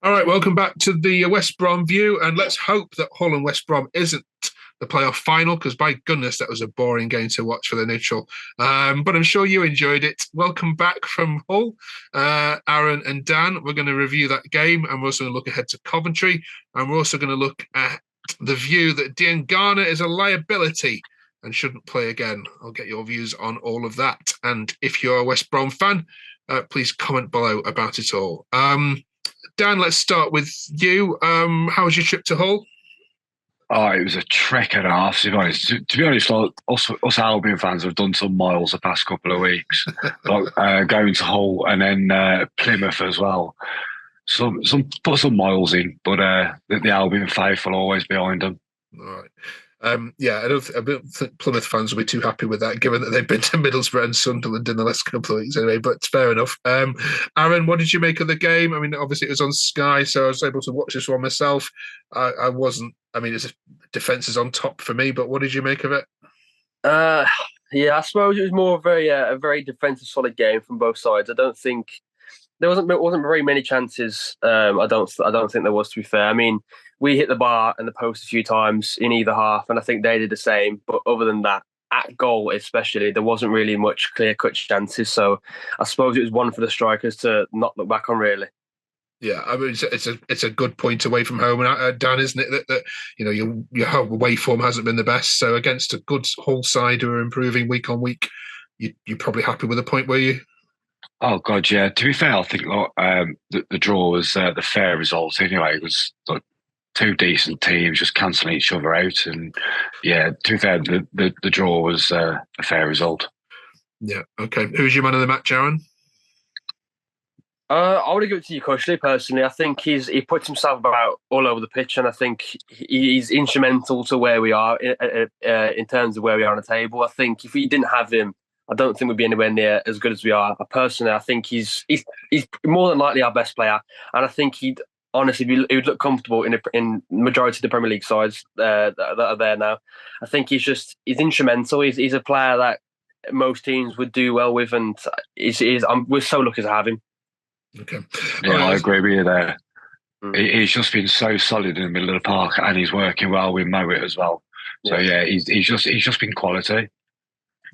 All right, welcome back to the West Brom view, and let's hope that Hull and West Brom isn't the playoff final, because by goodness, that was a boring game to watch for the neutral. But I'm sure you enjoyed it. Welcome back from Hull, Aaron and Dan. We're going to review that game, and we're also going to look ahead to Coventry, and we're also going to look at the view that Diangana is a liability and shouldn't play again. I'll get your views on all of that. And if you're a West Brom fan, please comment below about it all. Dan, let's start with you. How was your trip to Hull? Oh, it was a trek and a half, to be honest. To be honest, like, us Albion fans have done some miles the past couple of weeks, like going to Hull and then Plymouth as well. Some put some miles in, but the Albion faithful always behind them. All right. Yeah, I don't think Plymouth fans will be too happy with that, given that they've been to Middlesbrough and Sunderland in the last couple of weeks anyway, but it's fair enough. Aaron, what did you make of the game? I mean, obviously it was on Sky, so I was able to watch this one myself. I wasn't, I mean, it's defence is on top for me, but what did you make of it? Yeah, I suppose it was more of a very defensive solid game from both sides. I don't think there wasn't very many chances. I don't think there was, to be fair. I mean, we hit the bar and the post a few times in either half, and I think they did the same. But other than that, at goal especially, there wasn't really much clear-cut chances. So I suppose it was one for the strikers to not look back on, really. Yeah, I mean, it's a good point away from home, and Dan, isn't it? That you know your away form hasn't been the best. So against a good Hull side who are improving week on week, you're probably happy with the point, were you? Oh God, yeah. To be fair, I think the draw was the fair result anyway. It was like two decent teams just cancelling each other out, and yeah, to be fair, the draw was a fair result. Yeah. Okay. Who's your man of the match, Aaron? I would give it to Yukoshli personally. I think he puts himself about all over the pitch, and I think he's instrumental to where we are in terms of where we are on the table. I think if we didn't have him, I don't think we'd be anywhere near as good as we are. Personally, I think he's more than likely our best player, and I think he would look comfortable in majority of the Premier League sides that are there now. I think he's instrumental. He's a player that most teams would do well with, and we're so lucky to have him. Okay. Yeah, I agree with you there. He's just been so solid in the middle of the park, and he's working well with Mowat as well. So yeah, he's just been quality.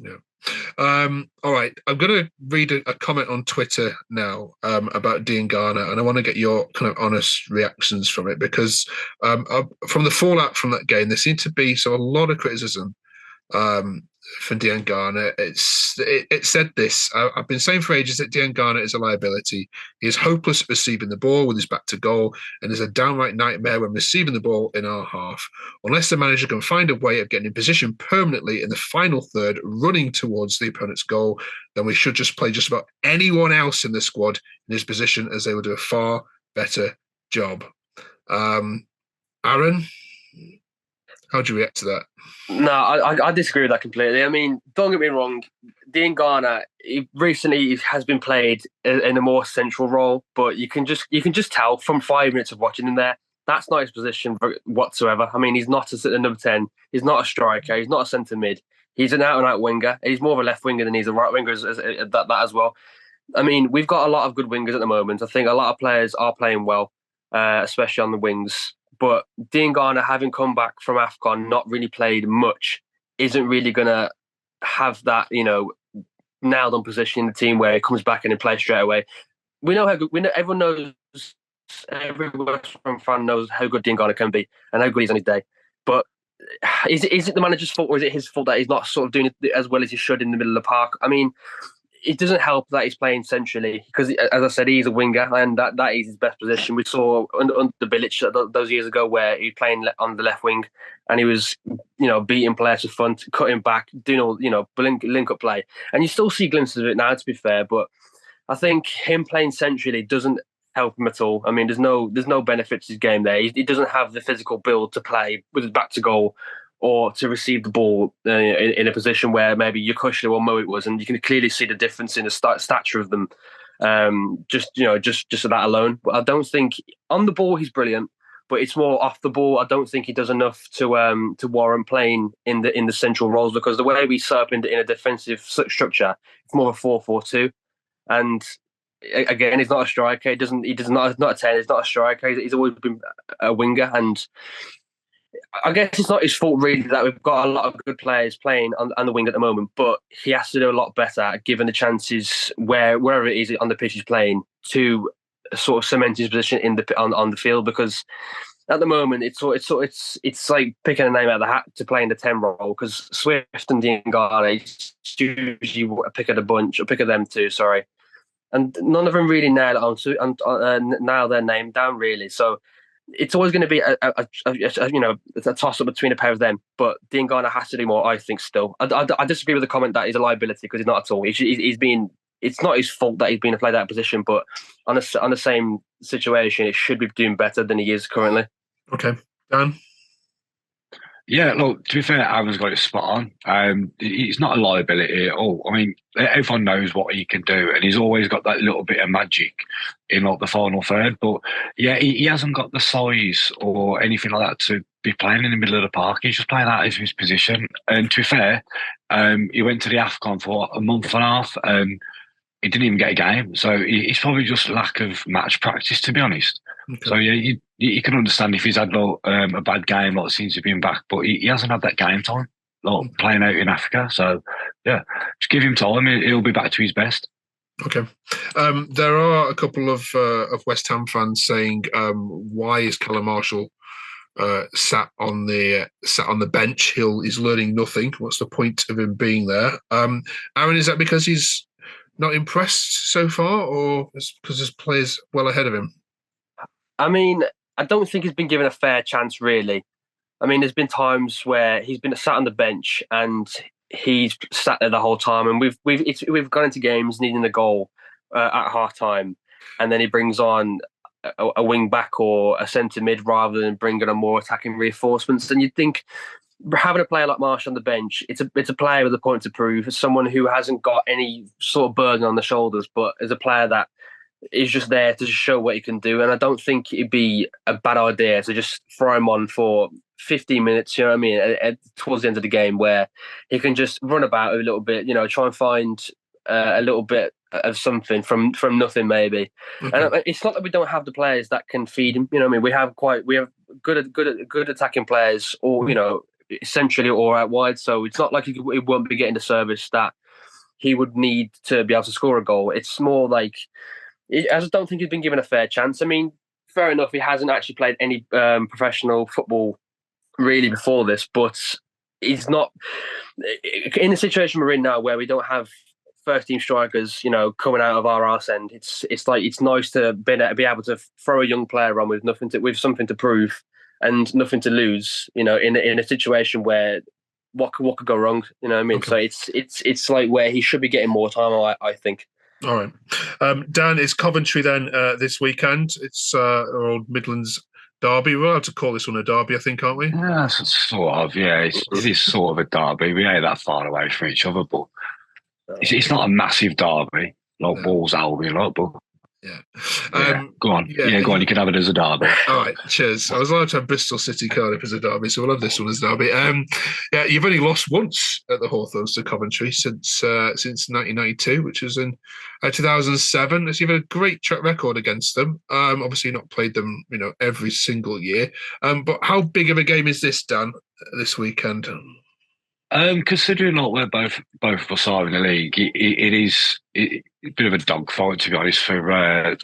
Yeah. All right, I'm going to read a comment on Twitter now about Diangana, and I want to get your kind of honest reactions from it, because from the fallout from that game, there seemed to be a lot of criticism for Diangana. It said this: I've been saying for ages that Diangana is a liability. He is hopeless at receiving the ball with his back to goal, and is a downright nightmare when receiving the ball in our half. Unless the manager can find a way of getting in position permanently in the final third, running towards the opponent's goal, then we should just play just about anyone else in the squad in his position, as they will do a far better job. Aaron, how do you react to that? No, I disagree with that completely. I mean, don't get me wrong, Diangana recently has been played in a more central role, but you can just tell from 5 minutes of watching him there, that's not his position whatsoever. I mean, he's not a number 10, he's not a striker, he's not a centre mid, he's an out-and-out winger. He's more of a left winger than he's a right winger that as well. I mean, we've got a lot of good wingers at the moment. I think a lot of players are playing well, especially on the wings. But Diangana, having come back from AFCON, not really played much, isn't really going to have that, nailed on position in the team where he comes back and he plays straight away. We know how good, everyone knows, every West Brom fan knows how good Diangana can be and how good he's on his day. But is it the manager's fault, or is it his fault that he's not sort of doing it as well as he should in the middle of the park? I mean, it doesn't help that he's playing centrally, because, as I said, he's a winger, and that is his best position. We saw under Bilic those years ago where he was playing on the left wing, and he was, beating players to front, cutting back, doing all, link up play. And you still see glimpses of it now, to be fair. But I think him playing centrally doesn't help him at all. I mean, there's no benefit to his game there. He doesn't have the physical build to play with his back to goal, or to receive the ball in a position where maybe Yukoshli or Mowat was, and you can clearly see the difference in the stature of them. Just for that alone. But I don't think on the ball he's brilliant, but it's more off the ball. I don't think he does enough to warrant playing in the central roles, because the way we set up in a defensive structure, it's more of a 4-4-2, and again, he's not a striker. He does not a 10. He's not a striker. He's always been a winger, and I guess it's not his fault really that we've got a lot of good players playing on the wing at the moment. But he has to do a lot better, given the chances wherever it is on the pitch he's playing, to sort of cement his position on the field, because at the moment it's like picking a name out of the hat to play in the 10 role, because Swift and Diangana is usually a pick of the bunch, or pick of them two, sorry, and none of them really nail their name down really. So it's always going to be a toss up between a pair of them. But Diangana has to do more, I think. Still, I disagree with the comment that he's a liability, because he's not at all. He's been. It's not his fault that he's been played that position, but on the same situation, it should be doing better than he is currently. Okay, Dan. Yeah, look, to be fair, Aaron's got it spot on. He's not a liability at all. I mean, everyone knows what he can do, and he's always got that little bit of magic in like the final third. But yeah, he hasn't got the size or anything like that to be playing in the middle of the park. He's just playing out of his position. And to be fair, he went to the AFCON for a month and a half, and he didn't even get a game. So it's probably just lack of match practice, to be honest. Okay. So yeah, you can understand if he's had a bad game, like since he's been back, but he hasn't had that game time, like playing out in Africa. So yeah, just give him time; he'll be back to his best. Okay. There are a couple of West Ham fans saying, "Why is Callum Marshall sat on the bench? He's learning nothing. What's the point of him being there?" Aaron, is that because he's not impressed so far, or because there's players well ahead of him? I mean, I don't think he's been given a fair chance, really. I mean, there's been times where he's been sat on the bench and he's sat there the whole time, and we've gone into games needing a goal at half time, and then he brings on a wing back or a centre mid rather than bringing on more attacking reinforcements. And you'd think, having a player like Marshall on the bench, it's a player with a point to prove. It's someone who hasn't got any sort of burden on the shoulders, but is a player that is just there to show what he can do. And I don't think it'd be a bad idea to just throw him on for 15 minutes, you know what I mean, towards the end of the game, where he can just run about a little bit, try and find a little bit of something from nothing maybe. Mm-hmm. And it's not that we don't have the players that can feed him, you know what I mean. We have good attacking players, or essentially or out wide. So it's not like he won't be getting the service that he would need to be able to score a goal. It's more like, I just don't think he's been given a fair chance. I mean, fair enough, he hasn't actually played any professional football really before this, but he's not in the situation we're in now, where we don't have first team strikers, coming out of our arse end. It's like, it's nice to be able to throw a young player on with something to prove and nothing to lose. In a situation where what could go wrong? You know what I mean? Okay. So it's like where he should be getting more time, I think. All right. Dan, it's Coventry then this weekend. It's our old Midlands derby. We're allowed to call this one a derby, I think, aren't we? Yeah, sort of, yeah. It is sort of a derby. We ain't that far away from each other, but it's not a massive derby, like Wolves Albion, but... Yeah. Go on. Yeah, go on. You can have it as a derby. All right, cheers. I was allowed to have Bristol City Cardiff as a derby, so we'll have this one as a derby. Yeah, you've only lost once at the Hawthorns to Coventry since 1992, which was in 2007. So you've had a great track record against them. Obviously, not played them, every single year. But how big of a game is this, Dan, this weekend? Considering like we're both of us are in the league, it is a bit of a dogfight, to be honest, for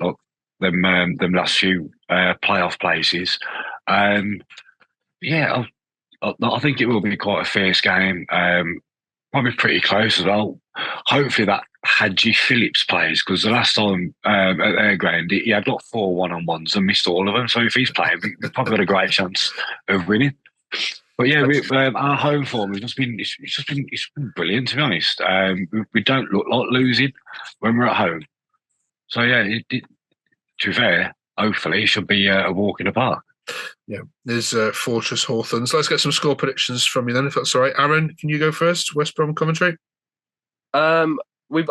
them last few playoff places. Yeah, I think it will be quite a fierce game. Probably pretty close as well. Hopefully that Hadji Phillips plays, because the last time at their ground he had like 4 1-on-1s and missed all of them. So if he's playing, we've probably got a great chance of winning. But yeah, our home form has just been it's been brilliant, to be honest. We don't look like losing when we're at home. So yeah, to be fair, hopefully it should be a walk in the park. Yeah, there's Fortress Hawthorns. Let's get some score predictions from you then, if that's all right. Aaron, can you go first? West Brom Coventry. I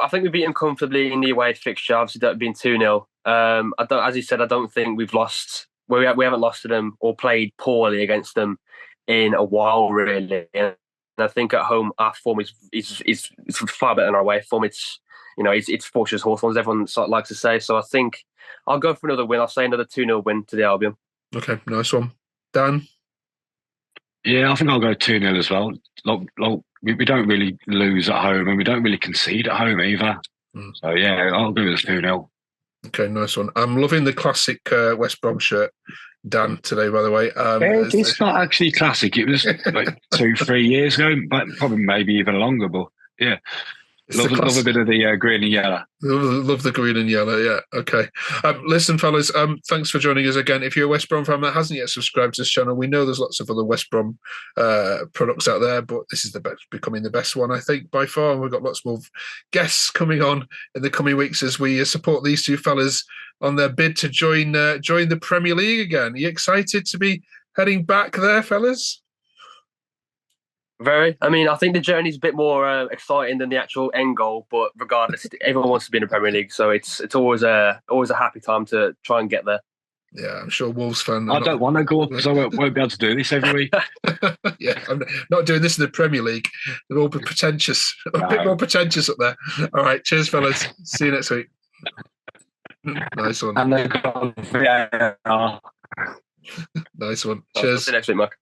think we beat them comfortably in the away fixture. Obviously, that being 2-0. As you said, I don't think we've lost. We haven't lost to them or played poorly against them in a while, really. And I think at home our form is far better than our away form. It's it's Fortune's Hawthorns, everyone sort of likes to say. So I think I'll go for another win. I'll say another 2-0 win to the Albion. Okay, nice one. Dan? Yeah, I think I'll go 2-0 as well. We don't really lose at home, and we don't really concede at home either. So yeah, I'll go with 2-0. Okay, nice one. I'm loving the classic West Brom shirt, Dan, today, by the way. It's not actually classic. It was like 2-3 years ago, but probably maybe even longer. But yeah, love a bit of the green and yellow. Love the green and yellow, yeah. Okay. Listen, fellas, thanks for joining us again. If you're a West Brom fan that hasn't yet subscribed to this channel, we know there's lots of other West Brom products out there, but this is becoming the best one, I think, by far. And we've got lots more guests coming on in the coming weeks as we support these two fellas on their bid to join the Premier League again. Are you excited to be heading back there, fellas? Very. I mean, I think the journey's a bit more exciting than the actual end goal, but regardless, everyone wants to be in the Premier League, so it's always a happy time to try and get there. Yeah, I'm sure Wolves fan. I don't want to go up because I won't be able to do this every week. Yeah, I'm not doing this in the Premier League. They're all pretentious, a bit more pretentious up there. All right, cheers, fellas. See you next week. Nice one. And they've got Nice one. I'll Cheers. see you next week, Mark.